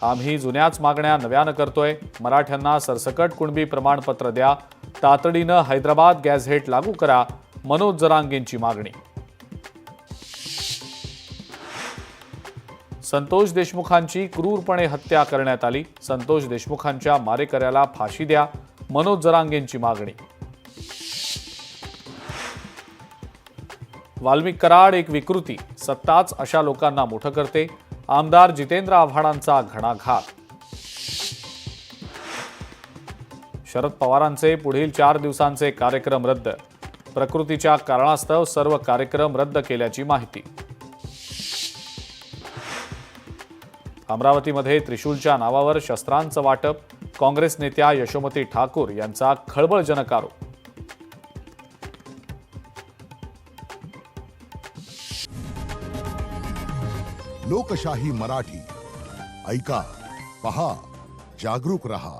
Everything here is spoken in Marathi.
आम्ही जुन्याच मागण्या नव्यानं करतोय. मराठ्यांना सरसकट कुणबी प्रमाणपत्र द्या. तातडीनं हैदराबाद गॅझेट लागू करा. मनोज जरांगेंची मागणी. संतोष देशमुखांची क्रूरपणे हत्या करण्यात आली. संतोष देशमुखांच्या मारेकऱ्याला फाशी द्या. मनोज जरांगेंची मागणी. वाल्मिक कराड एक विकृती. सत्ताच अशा लोकांना मोठं करते. आमदार जितेंद्र आव्हाडांचा घणाघात. शरद पवारांचे पुढील 4 दिवसांचे कार्यक्रम रद्द. प्रकृतीच्या कारणास्तव सर्व कार्यक्रम रद्द केल्याची माहिती. अमरावतीमध्ये त्रिशूलच्या नावावर शस्त्रांचं वाटप. काँग्रेस नेत्या यशोमती ठाकूर यांचा खळबळजनक आरोप. लोकशाही मराठी ऐका, पहा, जागरूक रहा.